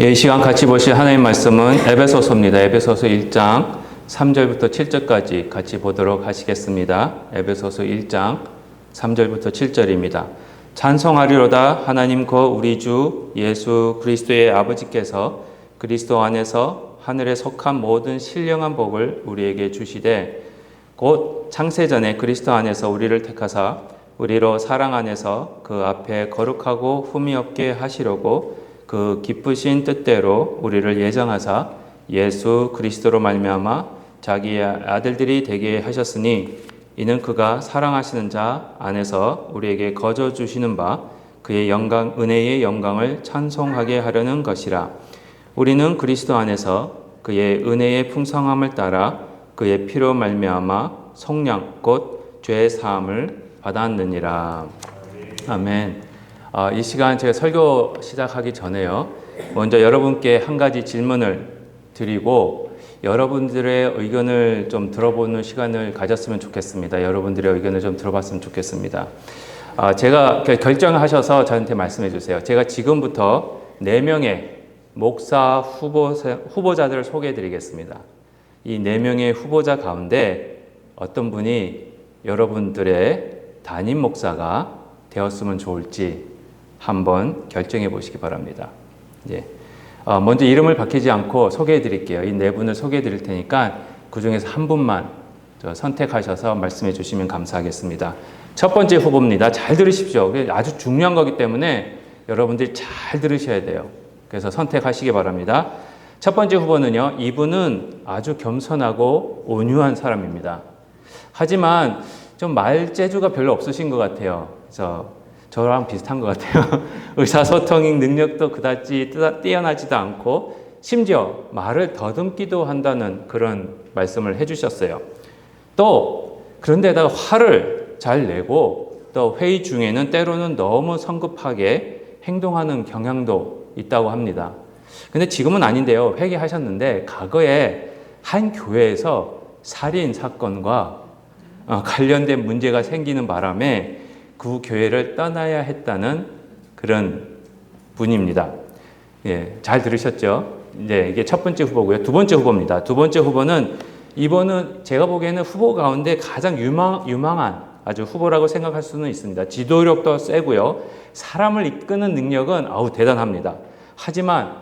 이 시간 같이 보실 하나님 말씀은 에베소서입니다. 에베소서 1장 3절부터 7절까지 같이 보도록 하시겠습니다. 에베소서 1장 3절부터 7절입니다. 찬송하리로다 하나님 곧 우리 주 예수 그리스도의 아버지께서 그리스도 안에서 하늘에 속한 모든 신령한 복을 우리에게 주시되 곧 창세전에 그리스도 안에서 우리를 택하사 우리로 사랑 안에서 그 앞에 거룩하고 흠이 없게 하시려고 그 기쁘신 뜻대로 우리를 예정하사 예수 그리스도로 말미암아 자기의 아들들이 되게 하셨으니 이는 그가 사랑하시는 자 안에서 우리에게 거저 주시는 바 그의 영광 은혜의 영광을 찬송하게 하려는 것이라. 우리는 그리스도 안에서 그의 은혜의 풍성함을 따라 그의 피로 말미암아 속량 곧 죄의 사함을 받았느니라. 아멘. 이 시간 제가 설교 시작하기 전에요. 먼저 여러분께 한 가지 질문을 드리고 여러분들의 의견을 좀 들어보는 시간을 가졌으면 좋겠습니다. 여러분들의 의견을 좀 들어봤으면 좋겠습니다. 제가 결정하셔서 저한테 말씀해 주세요. 제가 지금부터 4명의 목사 후보자들을 소개해 드리겠습니다. 이 4명의 후보자 가운데 어떤 분이 여러분들의 담임 목사가 되었으면 좋을지 한번 결정해 보시기 바랍니다. 예. 먼저 이름을 밝히지 않고 소개해 드릴게요. 이 4분을 소개해 드릴 테니까 그 중에서 한 분만 선택하셔서 말씀해 주시면 감사하겠습니다. 첫 번째 후보입니다. 잘 들으십시오. 아주 중요한 거기 때문에 여러분들이 잘 들으셔야 돼요. 그래서 선택하시기 바랍니다. 첫 번째 후보는요. 이분은 아주 겸손하고 온유한 사람입니다. 하지만 좀 말재주가 별로 없으신 것 같아요. 그래서 저랑 비슷한 것 같아요. 의사소통 능력도 그다지 뛰어나지도 않고 심지어 말을 더듬기도 한다는 그런 말씀을 해주셨어요. 또 그런데다가 화를 잘 내고 또 회의 중에는 때로는 너무 성급하게 행동하는 경향도 있다고 합니다. 근데 지금은 아닌데요. 회개하셨는데 과거에 한 교회에서 살인 사건과 관련된 문제가 생기는 바람에 그 교회를 떠나야 했다는 그런 분입니다. 예, 잘 들으셨죠? 네, 이게 첫 번째 후보고요. 두 번째 후보입니다. 두 번째 후보는 이번은 제가 보기에는 후보 가운데 가장 유망한 아주 후보라고 생각할 수는 있습니다. 지도력도 세고요. 사람을 이끄는 능력은 대단합니다. 하지만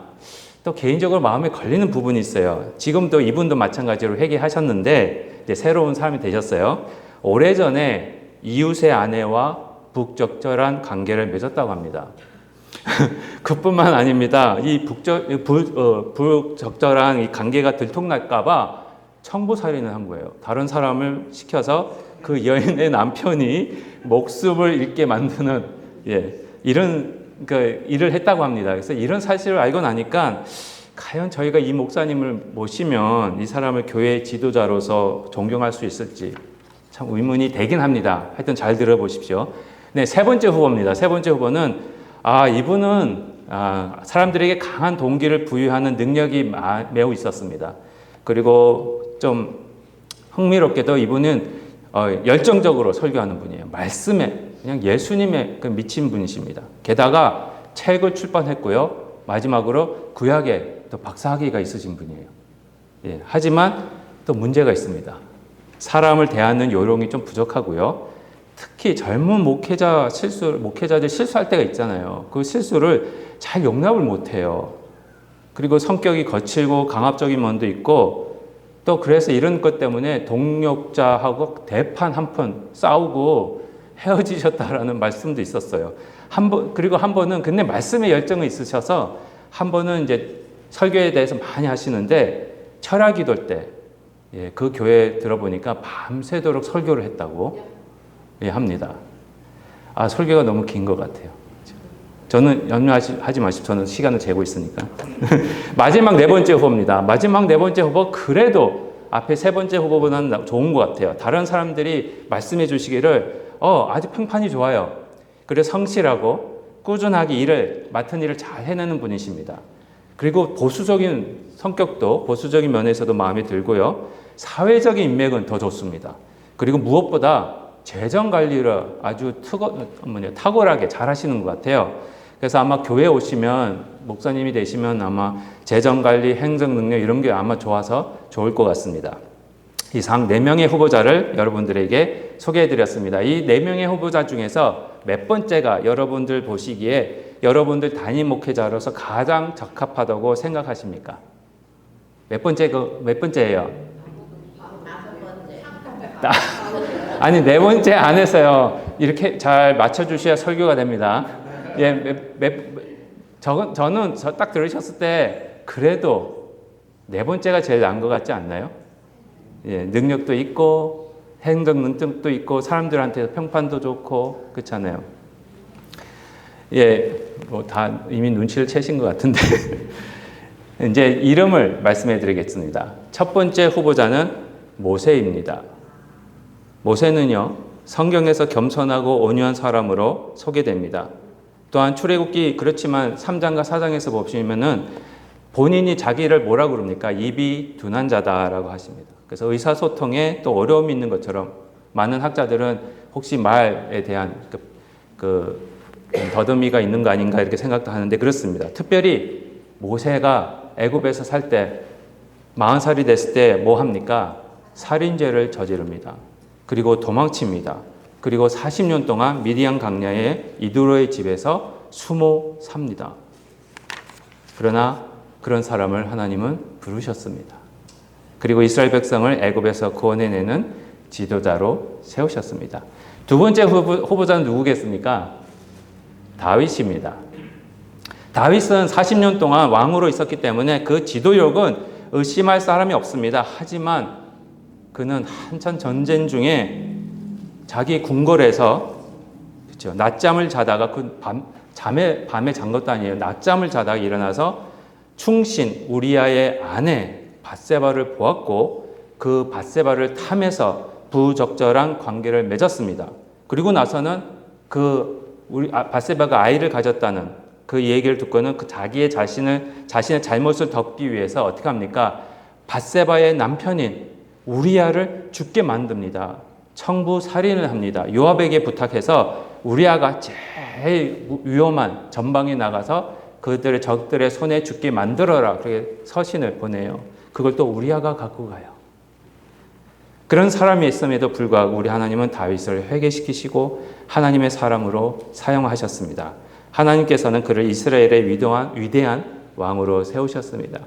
또 개인적으로 마음에 걸리는 부분이 있어요. 지금도 이분도 마찬가지로 회개하셨는데 이제 새로운 사람이 되셨어요. 오래전에 이웃의 아내와 북적절한 관계를 맺었다고 합니다. 그뿐만 아닙니다. 이 북적절한 이 관계가 들통날까봐 청부살인을 한 거예요. 다른 사람을 시켜서 그 여인의 남편이 목숨을 잃게 만드는 이런 일을 했다고 합니다. 그래서 이런 사실을 알고 나니까 과연 저희가 이 목사님을 모시면 이 사람을 교회의 지도자로서 존경할 수 있을지 참 의문이 되긴 합니다. 하여튼 잘 들어보십시오. 네, 세 번째 후보입니다. 세 번째 후보는 이분은 사람들에게 강한 동기를 부여하는 능력이 매우 있었습니다. 그리고 좀 흥미롭게도 이분은 열정적으로 설교하는 분이에요. 말씀에 그냥 예수님에 미친 분이십니다. 게다가 책을 출판했고요. 마지막으로 구약에 또 박사학위가 있으신 분이에요. 예, 하지만 또 문제가 있습니다. 사람을 대하는 요령이 좀 부족하고요. 특히 젊은 목회자들 실수할 때가 있잖아요. 그 실수를 잘 용납을 못해요. 그리고 성격이 거칠고 강압적인 면도 있고 또 그래서 이런 것 때문에 동력자하고 대판 한 번 싸우고 헤어지셨다라는 말씀도 있었어요. 그리고 한 번은 근데 말씀에 열정이 있으셔서 한 번은 이제 설교에 대해서 많이 하시는데 철학 기도 때 그 교회에 들어보니까 밤새도록 설교를 했다고 합니다. 설교가 너무 긴 것 같아요. 저는 염려하지 마십시오. 저는 시간을 재고 있으니까. 마지막 네 번째 후보입니다. 마지막 네 번째 후보 그래도 앞에 세 번째 후보보다는 좋은 것 같아요. 다른 사람들이 말씀해 주시기를 아주 평판이 좋아요. 그래서 성실하고 꾸준하게 맡은 일을 잘 해내는 분이십니다. 그리고 보수적인 성격도 보수적인 면에서도 마음에 들고요. 사회적인 인맥은 더 좋습니다. 그리고 무엇보다 재정 관리를 아주 탁월하게 잘 하시는 것 같아요. 그래서 아마 교회 오시면 목사님이 되시면 아마 재정관리, 행정능력 이런 게 아마 좋아서 좋을 것 같습니다. 이상 4명의 후보자를 여러분들에게 소개해드렸습니다. 이 4명의 후보자 중에서 몇 번째가 여러분들 보시기에 여러분들 담임 목회자로서 가장 적합하다고 생각하십니까? 몇 번째예요? 아니, 4번째 안에서요. 이렇게 잘 맞춰주셔야 설교가 됩니다. 저는 딱 들으셨을 때 그래도 4번째가 제일 나은 것 같지 않나요? 능력도 있고 행동 능력도 있고 사람들한테 평판도 좋고 그렇잖아요. 뭐 다 이미 눈치를 채신 것 같은데 이제 이름을 말씀해 드리겠습니다. 첫 번째 후보자는 모세입니다. 모세는요, 성경에서 겸손하고 온유한 사람으로 소개됩니다. 또한 출애굽기 그렇지만 3장과 4장에서 보시면은 본인이 자기를 뭐라고 그럽니까? 입이 둔한 자다라고 하십니다. 그래서 의사소통에 또 어려움이 있는 것처럼 많은 학자들은 혹시 말에 대한 더듬이가 있는 거 아닌가 이렇게 생각도 하는데 그렇습니다. 특별히 모세가 애굽에서 살 때 40살이 됐을 때 뭐 합니까? 살인죄를 저지릅니다. 그리고 도망칩니다. 그리고 40년 동안 미디안 강야의 이드로의 집에서 숨어 삽니다. 그러나 그런 사람을 하나님은 부르셨습니다. 그리고 이스라엘 백성을 애굽에서 구원해내는 지도자로 세우셨습니다. 두 번째 후보자는 누구겠습니까? 다윗입니다. 다윗은 40년 동안 왕으로 있었기 때문에 그 지도력은 의심할 사람이 없습니다. 하지만 그는 한참 전쟁 중에 자기 궁궐에서 그렇죠, 낮잠을 자다가 밤에 잔 것도 아니에요. 낮잠을 자다가 일어나서 충신 우리아의 아내 밧세바를 보았고 그 밧세바를 탐해서 부적절한 관계를 맺었습니다. 그리고 나서는 밧세바가 아이를 가졌다는 그 얘기를 듣고는 자신의 잘못을 덮기 위해서 어떻게 합니까? 밧세바의 남편인 우리아를 죽게 만듭니다. 청부 살인을 합니다. 요압에게 부탁해서 우리아가 제일 위험한 전방에 나가서 그들의 적들의 손에 죽게 만들어라. 그렇게 서신을 보내요. 그걸 또 우리아가 갖고 가요. 그런 사람이 있음에도 불구하고 우리 하나님은 다윗을 회개시키시고 하나님의 사람으로 사용하셨습니다. 하나님께서는 그를 이스라엘의 위대한 왕으로 세우셨습니다.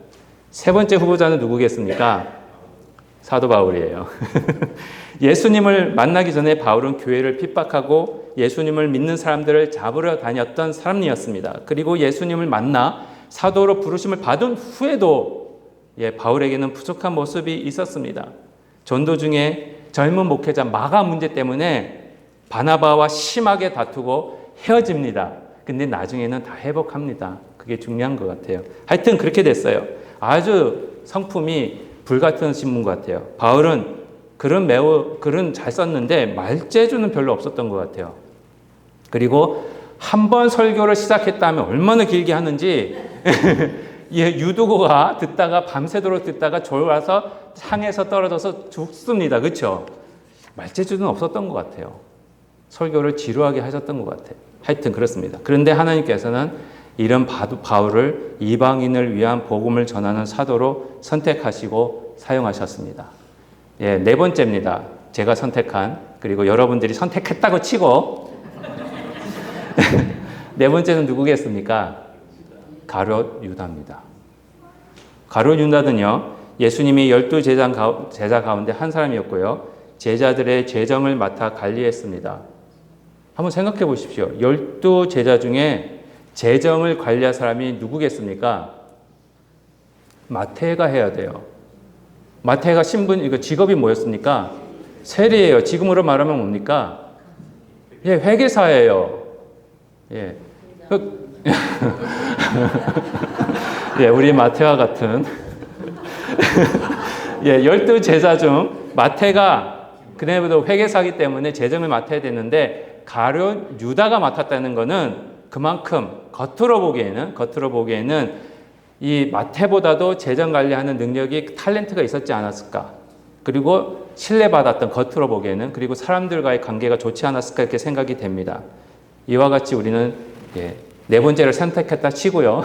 세 번째 후보자는 누구겠습니까? 사도 바울이에요. 예수님을 만나기 전에 바울은 교회를 핍박하고 예수님을 믿는 사람들을 잡으러 다녔던 사람이었습니다. 그리고 예수님을 만나 사도로 부르심을 받은 후에도 바울에게는 부족한 모습이 있었습니다. 전도 중에 젊은 목회자 마가 문제 때문에 바나바와 심하게 다투고 헤어집니다. 근데 나중에는 다 회복합니다. 그게 중요한 것 같아요. 하여튼 그렇게 됐어요. 아주 성품이 불같은 신분 같아요. 바울은 글은 잘 썼는데 말재주는 별로 없었던 것 같아요. 그리고 한 번 설교를 시작했다면 얼마나 길게 하는지 유두고가 듣다가 밤새도록 듣다가 졸아서 상에서 떨어져서 죽습니다. 그렇죠? 말재주는 없었던 것 같아요. 설교를 지루하게 하셨던 것 같아요. 하여튼 그렇습니다. 그런데 하나님께서는 이런 바울을 이방인을 위한 복음을 전하는 사도로 선택하시고 사용하셨습니다. 네 번째입니다. 제가 선택한, 그리고 여러분들이 선택했다고 치고 네 번째는 누구겠습니까? 가룟 유다입니다. 가룟 유다는요, 예수님이 12 제자 가운데 한 사람이었고요. 제자들의 재정을 맡아 관리했습니다. 한번 생각해 보십시오. 12 제자 중에 재정을 관리할 사람이 누구겠습니까? 마태가 해야 돼요. 마태가 직업이 뭐였습니까? 세리예요. 지금으로 말하면 뭡니까? 회계사예요. 우리 마태와 같은 12 제자 중 마태가 그네보다 회계사이기 때문에 재정을 맡아야 되는데 가룟 유다가 맡았다는 것은 그만큼 겉으로 보기에는 이 마태보다도 재정 관리하는 능력이 탤런트가 있었지 않았을까? 그리고 신뢰받았던 겉으로 보기에는, 그리고 사람들과의 관계가 좋지 않았을까 이렇게 생각이 됩니다. 이와 같이 우리는 네 번째를 선택했다 치고요.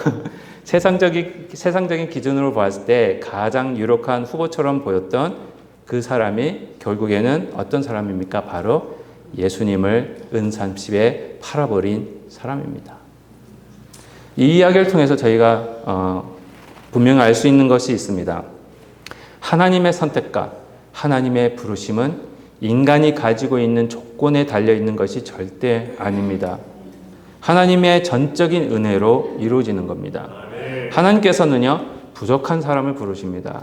세상적인 기준으로 봤을 때 가장 유력한 후보처럼 보였던 그 사람이 결국에는 어떤 사람입니까? 바로 예수님을 은30에 팔아버린 사람입니다. 이 이야기를 통해서 저희가 분명히 알 수 있는 것이 있습니다. 하나님의 선택과 하나님의 부르심은 인간이 가지고 있는 조건에 달려있는 것이 절대 아닙니다. 하나님의 전적인 은혜로 이루어지는 겁니다. 하나님께서는요, 부족한 사람을 부르십니다.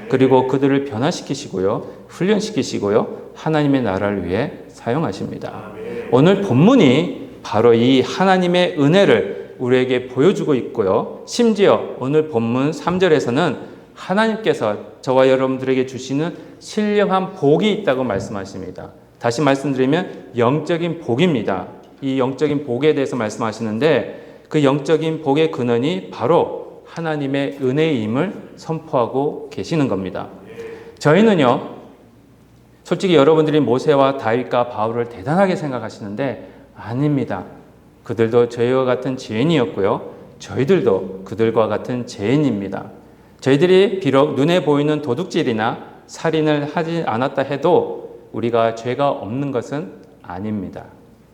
그리고 그들을 변화시키시고요, 훈련시키시고요, 하나님의 나라를 위해 사용하십니다. 오늘 본문이 바로 이 하나님의 은혜를 우리에게 보여주고 있고요. 심지어 오늘 본문 3절에서는 하나님께서 저와 여러분들에게 주시는 신령한 복이 있다고 말씀하십니다. 다시 말씀드리면 영적인 복입니다. 이 영적인 복에 대해서 말씀하시는데 그 영적인 복의 근원이 바로 하나님의 은혜임을 선포하고 계시는 겁니다. 저희는요, 솔직히 여러분들이 모세와 다윗과 바울을 대단하게 생각하시는데 아닙니다. 그들도 저희와 같은 죄인이었고요. 저희들도 그들과 같은 죄인입니다. 저희들이 비록 눈에 보이는 도둑질이나 살인을 하지 않았다 해도 우리가 죄가 없는 것은 아닙니다.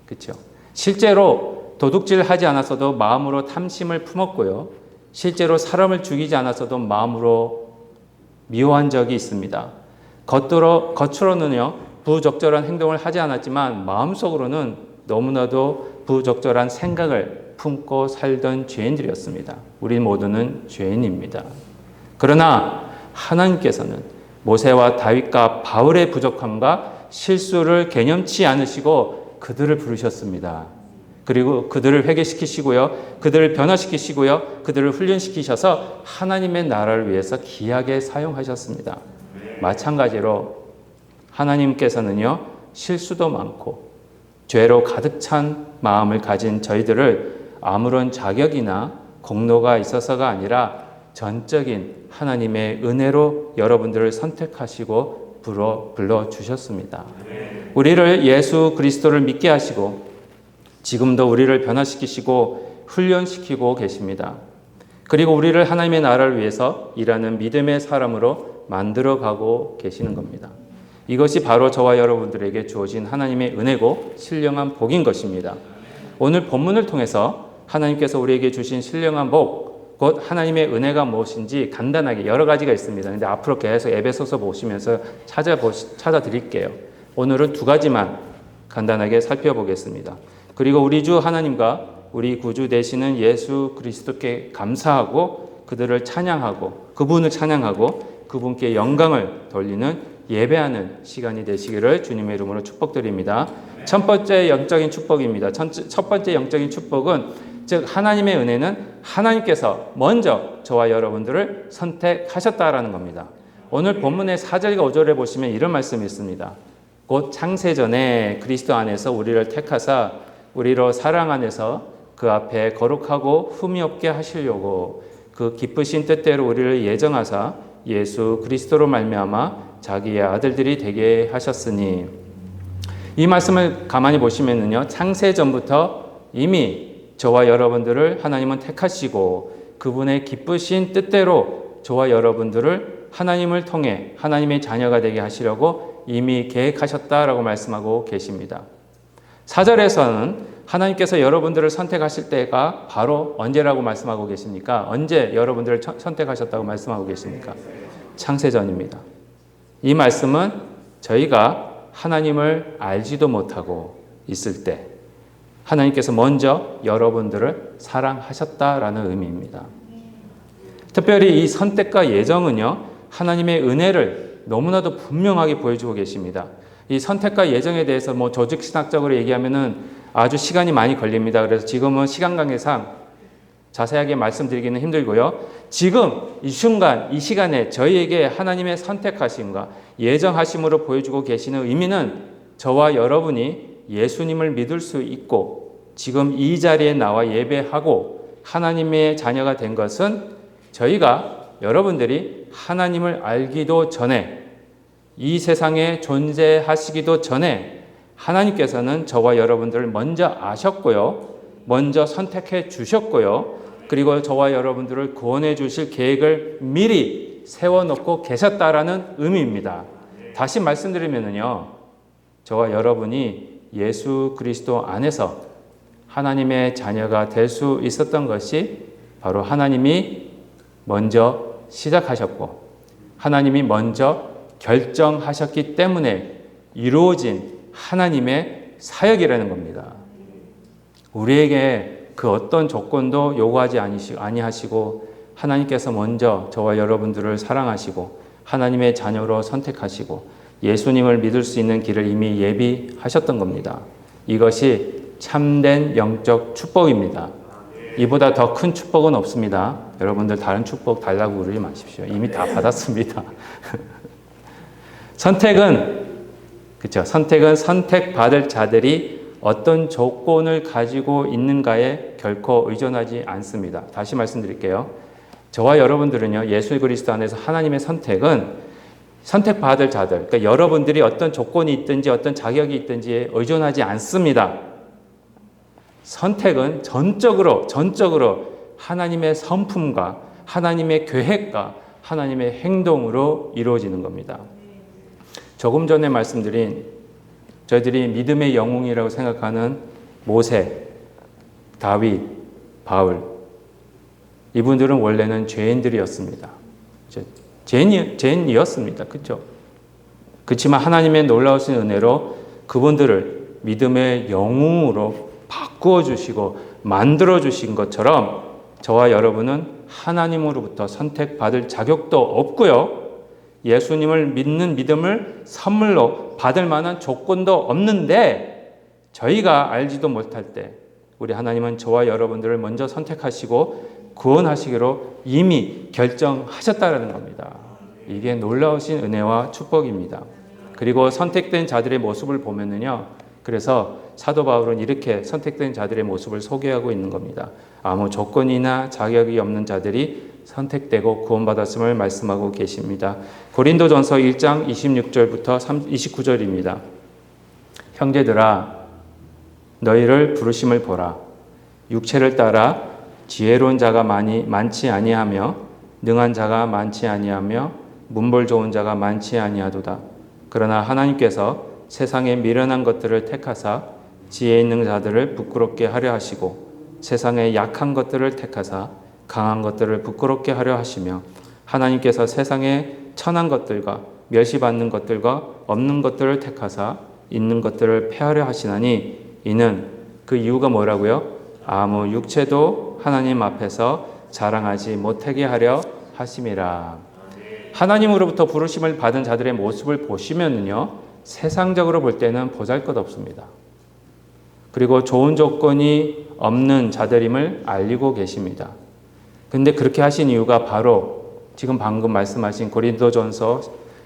그렇죠? 실제로 도둑질을 하지 않았어도 마음으로 탐심을 품었고요. 실제로 사람을 죽이지 않았어도 마음으로 미워한 적이 있습니다. 겉으로는요, 부적절한 행동을 하지 않았지만 마음속으로는 너무나도 부적절한 생각을 품고 살던 죄인들이었습니다. 우리 모두는 죄인입니다. 그러나 하나님께서는 모세와 다윗과 바울의 부족함과 실수를 개념치 않으시고 그들을 부르셨습니다. 그리고 그들을 회개시키시고요, 그들을 변화시키시고요, 그들을 훈련시키셔서 하나님의 나라를 위해서 귀하게 사용하셨습니다. 마찬가지로 하나님께서는요, 실수도 많고 죄로 가득 찬 마음을 가진 저희들을 아무런 자격이나 공로가 있어서가 아니라 전적인 하나님의 은혜로 여러분들을 선택하시고 불러주셨습니다. 우리를 예수 그리스도를 믿게 하시고 지금도 우리를 변화시키시고 훈련시키고 계십니다. 그리고 우리를 하나님의 나라를 위해서 일하는 믿음의 사람으로 만들어가고 계시는 겁니다. 이것이 바로 저와 여러분들에게 주어진 하나님의 은혜고 신령한 복인 것입니다. 오늘 본문을 통해서 하나님께서 우리에게 주신 신령한 복, 곧 하나님의 은혜가 무엇인지 간단하게 여러 가지가 있습니다. 근데 앞으로 계속 에베소서 보시면서 찾아드릴게요. 오늘은 두 가지만 간단하게 살펴보겠습니다. 그리고 우리 주 하나님과 우리 구주 되시는 예수 그리스도께 감사하고 그분을 찬양하고 그분께 영광을 돌리는 예배하는 시간이 되시기를 주님의 이름으로 축복드립니다. 첫 번째 영적인 축복입니다. 첫 번째 영적인 축복은 즉 하나님의 은혜는 하나님께서 먼저 저와 여러분들을 선택하셨다라는 겁니다. 오늘 본문의 4절과 5절에 보시면 이런 말씀이 있습니다. 곧 창세전에 그리스도 안에서 우리를 택하사 우리로 사랑 안에서 그 앞에 거룩하고 흠이 없게 하시려고 그 기쁘신 뜻대로 우리를 예정하사 예수 그리스도로 말미암아 자기의 아들들이 되게 하셨으니, 이 말씀을 가만히 보시면은요, 창세전부터 이미 저와 여러분들을 하나님은 택하시고 그분의 기쁘신 뜻대로 저와 여러분들을 하나님을 통해 하나님의 자녀가 되게 하시려고 이미 계획하셨다라고 말씀하고 계십니다. 4절에서는 하나님께서 여러분들을 선택하실 때가 바로 언제라고 말씀하고 계십니까? 언제 여러분들을 선택하셨다고 말씀하고 계십니까? 창세전입니다. 이 말씀은 저희가 하나님을 알지도 못하고 있을 때 하나님께서 먼저 여러분들을 사랑하셨다라는 의미입니다. 특별히 이 선택과 예정은요, 하나님의 은혜를 너무나도 분명하게 보여주고 계십니다. 이 선택과 예정에 대해서 조직신학적으로 얘기하면은 아주 시간이 많이 걸립니다. 그래서 지금은 시간 관계상 자세하게 말씀드리기는 힘들고요. 지금 이 순간, 이 시간에 저희에게 하나님의 선택하심과 예정하심으로 보여주고 계시는 의미는 저와 여러분이 예수님을 믿을 수 있고 지금 이 자리에 나와 예배하고 하나님의 자녀가 된 것은 저희가 여러분들이 하나님을 알기도 전에, 이 세상에 존재하시기도 전에 하나님께서는 저와 여러분들을 먼저 아셨고요. 먼저 선택해 주셨고요. 그리고 저와 여러분들을 구원해 주실 계획을 미리 세워놓고 계셨다라는 의미입니다. 다시 말씀드리면요, 저와 여러분이 예수 그리스도 안에서 하나님의 자녀가 될 수 있었던 것이 바로 하나님이 먼저 시작하셨고 하나님이 먼저 결정하셨기 때문에 이루어진 하나님의 사역이라는 겁니다. 우리에게 그 어떤 조건도 요구하지 아니하시고 하나님께서 먼저 저와 여러분들을 사랑하시고 하나님의 자녀로 선택하시고 예수님을 믿을 수 있는 길을 이미 예비하셨던 겁니다. 이것이 참된 영적 축복입니다. 이보다 더 큰 축복은 없습니다. 여러분들 다른 축복 달라고 그러지 마십시오. 이미 다 받았습니다. 선택은 선택받을 자들이 어떤 조건을 가지고 있는가에 결코 의존하지 않습니다. 다시 말씀드릴게요. 저와 여러분들은요, 예수 그리스도 안에서 하나님의 선택은 선택받을 자들, 그러니까 여러분들이 어떤 조건이 있든지 어떤 자격이 있든지에 의존하지 않습니다. 선택은 전적으로 하나님의 성품과 하나님의 계획과 하나님의 행동으로 이루어지는 겁니다. 조금 전에 말씀드린 저희들이 믿음의 영웅이라고 생각하는 모세, 다윗, 바울, 이분들은 원래는 죄인들이었습니다. 죄인이었습니다. 그렇죠? 그렇지만 하나님의 놀라우신 은혜로 그분들을 믿음의 영웅으로 바꾸어 주시고 만들어 주신 것처럼 저와 여러분은 하나님으로부터 선택받을 자격도 없고요. 예수님을 믿는 믿음을 선물로 받을 만한 조건도 없는데 저희가 알지도 못할 때 우리 하나님은 저와 여러분들을 먼저 선택하시고 구원하시기로 이미 결정하셨다는 겁니다. 이게 놀라우신 은혜와 축복입니다. 그리고 선택된 자들의 모습을 보면은요, 그래서 사도 바울은 이렇게 선택된 자들의 모습을 소개하고 있는 겁니다. 아무 조건이나 자격이 없는 자들이 선택되고 구원받았음을 말씀하고 계십니다. 고린도전서 1장 26절부터 29절입니다. 형제들아, 너희를 부르심을 보라. 육체를 따라 지혜로운 자가 많지 아니하며 능한 자가 많지 아니하며 문벌 좋은 자가 많지 아니하도다. 그러나 하나님께서 세상에 미련한 것들을 택하사 지혜 있는 자들을 부끄럽게 하려 하시고 세상에 약한 것들을 택하사 강한 것들을 부끄럽게 하려 하시며 하나님께서 세상에 천한 것들과 멸시받는 것들과 없는 것들을 택하사 있는 것들을 폐하려 하시나니 이는 그 이유가 뭐라고요? 아무 육체도 하나님 앞에서 자랑하지 못하게 하려 하심이라. 하나님으로부터 부르심을 받은 자들의 모습을 보시면요, 세상적으로 볼 때는 보잘것없습니다. 그리고 좋은 조건이 없는 자들임을 알리고 계십니다. 근데 그렇게 하신 이유가 바로 지금 방금 말씀하신 고린도전서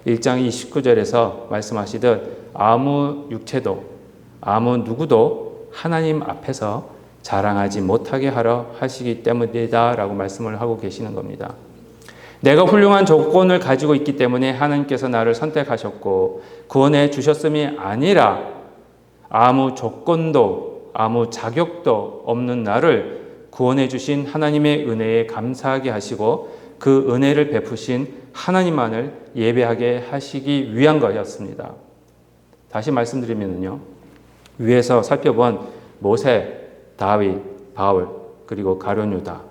1장 29절에서 말씀하시듯 아무 육체도 아무 누구도 하나님 앞에서 자랑하지 못하게 하려 하시기 때문이다 라고 말씀을 하고 계시는 겁니다. 내가 훌륭한 조건을 가지고 있기 때문에 하나님께서 나를 선택하셨고 구원해 주셨음이 아니라 아무 조건도 아무 자격도 없는 나를 구원해 주신 하나님의 은혜에 감사하게 하시고 그 은혜를 베푸신 하나님만을 예배하게 하시기 위한 것이었습니다. 다시 말씀드리면요, 위에서 살펴본 모세, 다윗, 바울, 그리고 가룟 유다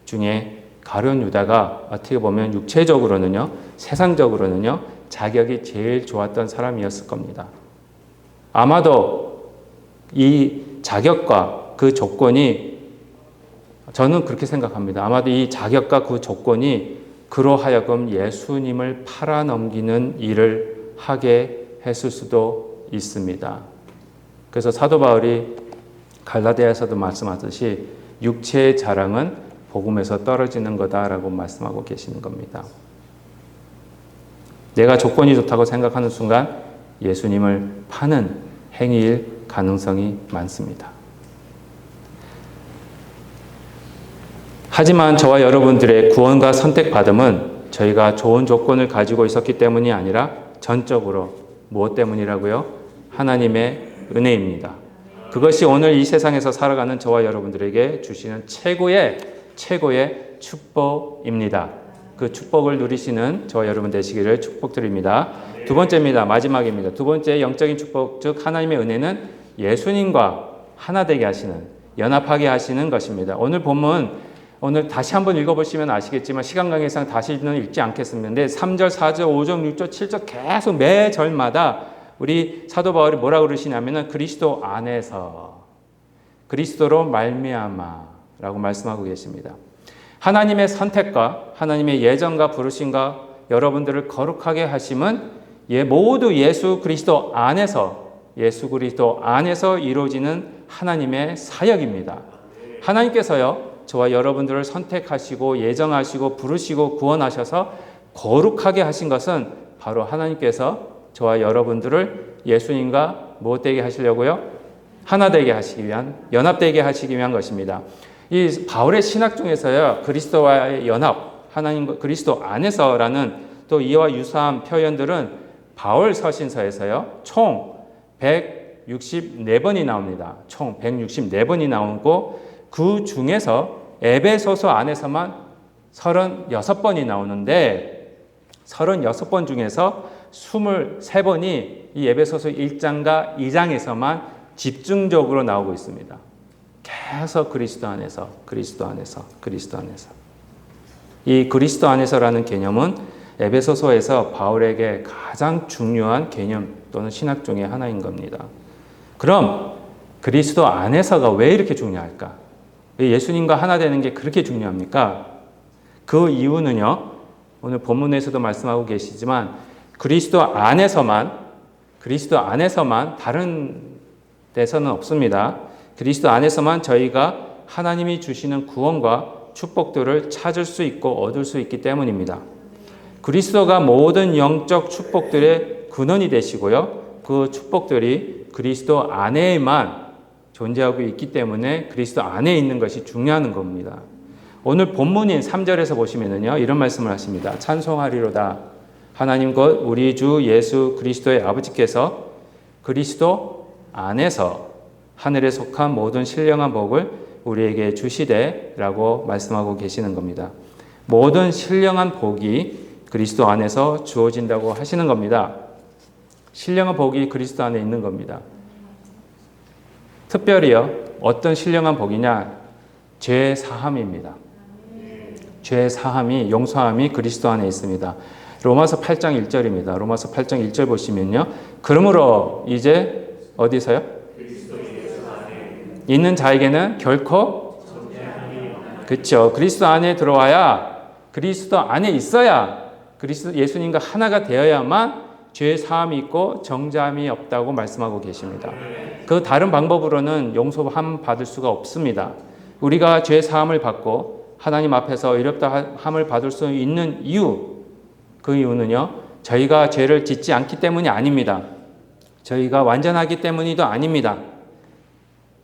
중에 가룟 유다가 어떻게 보면 육체적으로는요, 세상적으로는요, 자격이 제일 좋았던 사람이었을 겁니다. 아마도 이 자격과 그 조건이, 저는 그렇게 생각합니다. 아마도 이 자격과 그 조건이 그로 하여금 예수님을 팔아넘기는 일을 하게 했을 수도 있습니다. 그래서 사도 바울이 갈라디아에서도 말씀하듯이 육체의 자랑은 복음에서 떨어지는 거다라고 말씀하고 계시는 겁니다. 내가 조건이 좋다고 생각하는 순간 예수님을 파는 행위일 가능성이 많습니다. 하지만 저와 여러분들의 구원과 선택받음은 저희가 좋은 조건을 가지고 있었기 때문이 아니라 전적으로 무엇 때문이라고요? 하나님의 은혜입니다. 그것이 오늘 이 세상에서 살아가는 저와 여러분들에게 주시는 최고의 축복입니다. 그 축복을 누리시는 저와 여러분 되시기를 축복드립니다. 두 번째입니다. 마지막입니다. 두 번째 영적인 축복, 즉 하나님의 은혜는 예수님과 하나 되게 하시는, 연합하게 하시는 것입니다. 오늘 본문, 오늘 다시 한번 읽어보시면 아시겠지만 시간 관계상 다시는 읽지 않겠습니다. 근데 3절, 4절, 5절, 6절, 7절 계속 매 절마다 우리 사도 바울이 뭐라 그러시냐면은 그리스도 안에서, 그리스도로 말미암아라고 말씀하고 계십니다. 하나님의 선택과 하나님의 예정과 부르심과 여러분들을 거룩하게 하심은 모두 예수 그리스도 안에서 이루어지는 하나님의 사역입니다. 하나님께서요, 저와 여러분들을 선택하시고 예정하시고 부르시고 구원하셔서 거룩하게 하신 것은 바로 하나님께서 저와 여러분들을 예수님과 무엇되게 하시려고요? 하나 되게 하시기 위한, 연합되게 하시기 위한 것입니다. 이 바울의 신학 중에서요, 그리스도와의 연합, 하나님과 그리스도 안에서라는 또 이와 유사한 표현들은 바울 서신서에서요, 총 164번이 나옵니다. 총 164번이 나오고 그 중에서 에베소서 안에서만 36번이 나오는데 36번 중에서 23번이 이 에베소서 1장과 2장에서만 집중적으로 나오고 있습니다. 계속 그리스도 안에서. 이 그리스도 안에서라는 개념은 에베소서에서 바울에게 가장 중요한 개념 또는 신학 중의 하나인 겁니다. 그럼 그리스도 안에서가 왜 이렇게 중요할까? 왜 예수님과 하나 되는 게 그렇게 중요합니까? 그 이유는요, 오늘 본문에서도 말씀하고 계시지만 그리스도 안에서만 다른 데서는 없습니다. 그리스도 안에서만 저희가 하나님이 주시는 구원과 축복들을 찾을 수 있고 얻을 수 있기 때문입니다. 그리스도가 모든 영적 축복들의 근원이 되시고요. 그 축복들이 그리스도 안에만 존재하고 있기 때문에 그리스도 안에 있는 것이 중요한 겁니다. 오늘 본문인 3절에서 보시면은요, 이런 말씀을 하십니다. 찬송하리로다. 하나님 곧 우리 주 예수 그리스도의 아버지께서 그리스도 안에서 하늘에 속한 모든 신령한 복을 우리에게 주시되라고 말씀하고 계시는 겁니다. 모든 신령한 복이 그리스도 안에서 주어진다고 하시는 겁니다. 신령한 복이 그리스도 안에 있는 겁니다. 특별히요, 어떤 신령한 복이냐? 죄 사함입니다. 죄 사함이, 용서함이 그리스도 안에 있습니다. 로마서 8장 1절입니다. 로마서 8장 1절 보시면요. 그러므로 이제 어디서요? 있는 자에게는 결코, 그렇죠. 그리스도 안에 들어와야, 그리스도 안에 있어야, 예수님과 하나가 되어야만 죄 사함이 있고 정죄함이 없다고 말씀하고 계십니다. 그 다른 방법으로는 용서함 받을 수가 없습니다. 우리가 죄 사함을 받고 하나님 앞에서 의롭다 함을 받을 수 있는 이유, 그 이유는요, 저희가 죄를 짓지 않기 때문이 아닙니다. 저희가 완전하기 때문이도 아닙니다.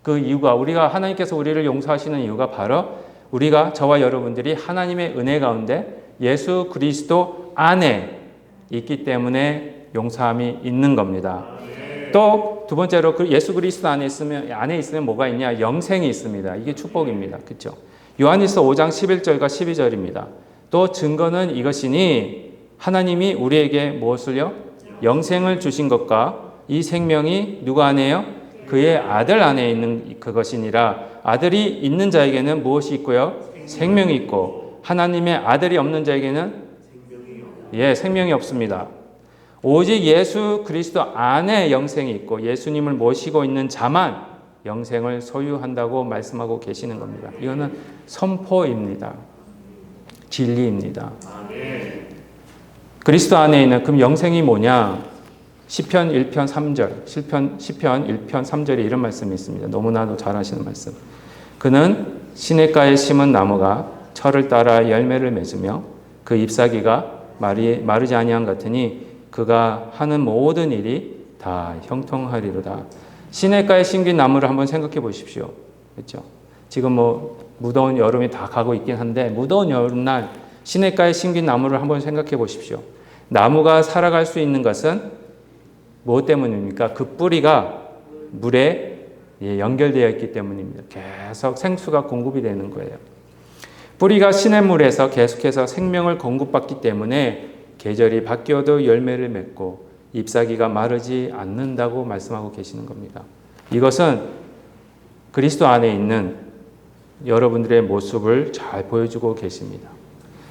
그 이유가, 하나님께서 우리를 용서하시는 이유가 바로 우리가, 저와 여러분들이 하나님의 은혜 가운데 예수 그리스도 안에 있기 때문에 용서함이 있는 겁니다. 또 두 번째로 예수 그리스도 안에 있으면 뭐가 있냐? 영생이 있습니다. 이게 축복입니다. 그렇죠? 요한일서 5장 11절과 12절입니다. 또 증거는 이것이니 하나님이 우리에게 무엇을요? 영생을 주신 것과 이 생명이 누구 안에요? 그의 아들 안에 있는 그것이니라. 아들이 있는 자에게는 무엇이 있고요? 생명이 있고, 하나님의 아들이 없는 자에게는 생명이 없습니다. 오직 예수 그리스도 안에 영생이 있고 예수님을 모시고 있는 자만 영생을 소유한다고 말씀하고 계시는 겁니다. 이거는 선포입니다. 진리입니다. 그리스도 안에 있는, 그럼 영생이 뭐냐? 시편 1편 3절, 시편 1편 3절에 이런 말씀이 있습니다. 너무나도 잘 아시는 말씀. 그는 시냇가에 심은 나무가 철을 따라 열매를 맺으며 그 잎사귀가 마르지 아니한 같으니 그가 하는 모든 일이 다 형통하리로다. 시냇가에 심긴 나무를 한번 생각해 보십시오. 그렇죠? 지금 무더운 여름이 다 가고 있긴 한데, 무더운 여름날 시냇가에 심긴 나무를 한번 생각해 보십시오. 나무가 살아갈 수 있는 것은 무엇 때문입니까? 그 뿌리가 물에 연결되어 있기 때문입니다. 계속 생수가 공급이 되는 거예요. 뿌리가 시냇물에서 계속해서 생명을 공급받기 때문에 계절이 바뀌어도 열매를 맺고 잎사귀가 마르지 않는다고 말씀하고 계시는 겁니다. 이것은 그리스도 안에 있는 여러분들의 모습을 잘 보여주고 계십니다.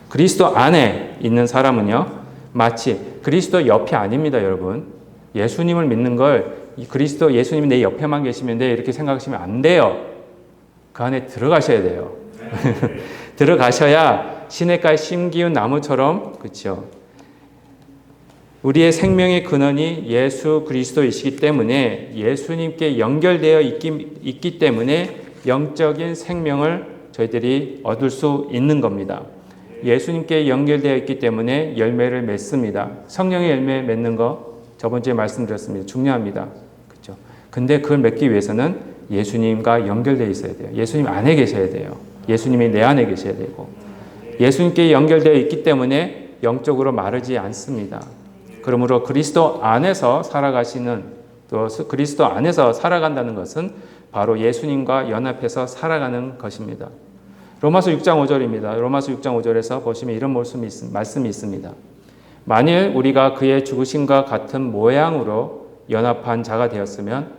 그리스도 안에 있는 사람은요, 마치 그리스도 옆이 아닙니다, 여러분. 예수님을 믿는 걸 그리스도 예수님이 내 옆에만 계시면 돼 이렇게 생각하시면 안 돼요. 그 안에 들어가셔야 돼요. 들어가셔야 시냇가에 심기운 나무처럼, 그렇죠? 우리의 생명의 근원이 예수 그리스도이시기 때문에 예수님께 연결되어 있기 때문에 영적인 생명을 저희들이 얻을 수 있는 겁니다. 예수님께 연결되어 있기 때문에 열매를 맺습니다. 성령의 열매 맺는 거 저번 주에 말씀드렸습니다. 중요합니다. 그렇죠? 근데 그걸 맺기 위해서는 예수님과 연결되어 있어야 돼요. 예수님 안에 계셔야 돼요. 예수님이 내 안에 계셔야 되고 예수님께 연결되어 있기 때문에 영적으로 마르지 않습니다. 그러므로 그리스도 안에서 살아가시는 또 그리스도 안에서 살아간다는 것은 바로 예수님과 연합해서 살아가는 것입니다. 로마서 6장 5절입니다. 로마서 6장 5절에서 보시면 이런 말씀이 있습니다. 만일 우리가 그의 죽으심과 같은 모양으로 연합한 자가 되었으면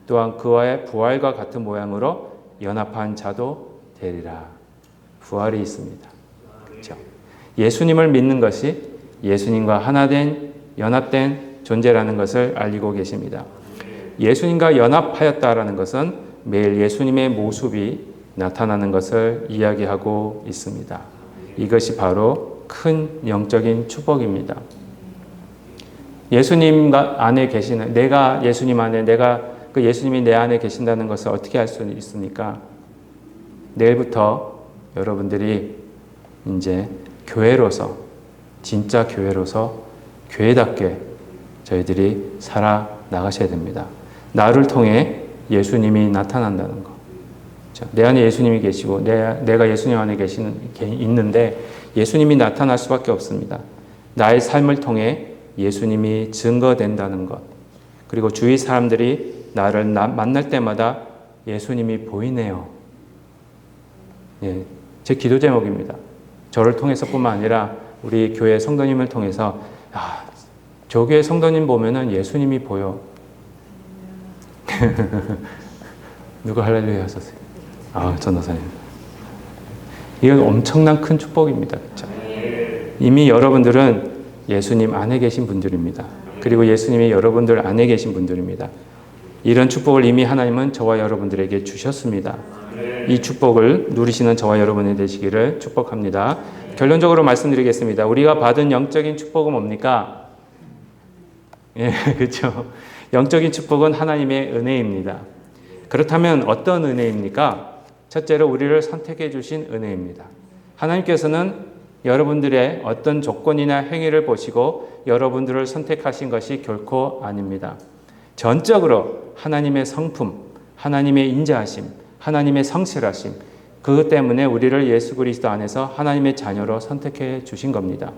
또한 그와의 부활과 같은 모양으로 연합한 자도 되리라. 부활이 있습니다. 그렇죠? 예수님을 믿는 것이 예수님과 하나된 연합된 존재라는 것을 알리고 계십니다. 예수님과 연합하였다라는 것은 매일 예수님의 모습이 나타나는 것을 이야기하고 있습니다. 이것이 바로 큰 영적인 축복입니다. 예수님 안에 계시는, 내가 예수님 안에, 내가 그 예수님이 내 안에 계신다는 것을 어떻게 알 수 있습니까? 내일부터 여러분들이 이제 교회로서, 진짜 교회로서 교회답게 저희들이 살아 나가셔야 됩니다. 나를 통해 예수님이 나타난다는 것. 내 안에 예수님이 계시고 내가 예수님 안에 있는데 예수님이 나타날 수밖에 없습니다. 나의 삶을 통해 예수님이 증거된다는 것. 그리고 주위 사람들이 나를 만날 때마다 예수님이 보이네요. 예, 제 기도 제목입니다. 저를 통해서뿐만 아니라 우리 교회 성도님을 통해서 저 교회 성도님 보면은 예수님이 보여. 누가 할렐루야 하셨어요? 전도사님. 이건 엄청난 큰 축복입니다. 그렇죠? 이미 여러분들은 예수님 안에 계신 분들입니다. 그리고 예수님이 여러분들 안에 계신 분들입니다. 이런 축복을 이미 하나님은 저와 여러분들에게 주셨습니다. 이 축복을 누리시는 저와 여러분이 되시기를 축복합니다. 결론적으로 말씀드리겠습니다. 우리가 받은 영적인 축복은 뭡니까? 예, 그렇죠. 영적인 축복은 하나님의 은혜입니다. 그렇다면 어떤 은혜입니까? 첫째로 우리를 선택해 주신 은혜입니다. 하나님께서는 여러분들의 어떤 조건이나 행위를 보시고 여러분들을 선택하신 것이 결코 아닙니다. 전적으로 하나님의 성품, 하나님의 인자하심, 하나님의 성실하심, 그것 때문에 우리를 예수 그리스도 안에서 하나님의 자녀로 선택해 주신 겁니다.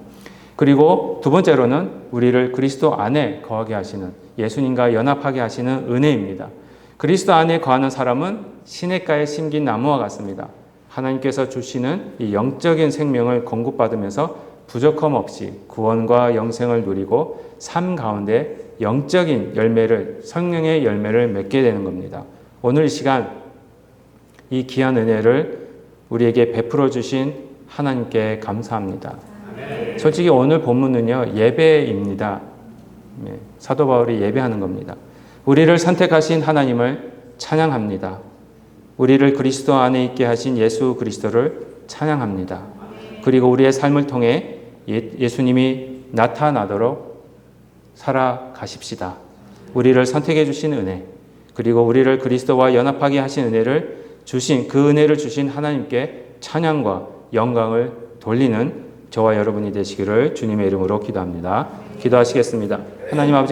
그리고 두 번째로는 우리를 그리스도 안에 거하게 하시는, 예수님과 연합하게 하시는 은혜입니다. 그리스도 안에 거하는 사람은 시냇가에 심긴 나무와 같습니다. 하나님께서 주시는 이 영적인 생명을 공급받으면서 부족함 없이 구원과 영생을 누리고 삶 가운데 영적인 열매를, 성령의 열매를 맺게 되는 겁니다. 오늘 이 시간 이 귀한 은혜를 우리에게 베풀어 주신 하나님께 감사합니다. 솔직히 오늘 본문은요, 예배입니다. 사도 바울이 예배하는 겁니다. 우리를 선택하신 하나님을 찬양합니다. 우리를 그리스도 안에 있게 하신 예수 그리스도를 찬양합니다. 그리고 우리의 삶을 통해 예수님이 나타나도록 살아가십시다. 우리를 선택해 주신 은혜, 그리고 우리를 그리스도와 연합하게 하신 은혜를 주신, 그 은혜를 주신 하나님께 찬양과 영광을 돌리는 저와 여러분이 되시기를 주님의 이름으로 기도합니다. 기도하시겠습니다. 하나님 아버지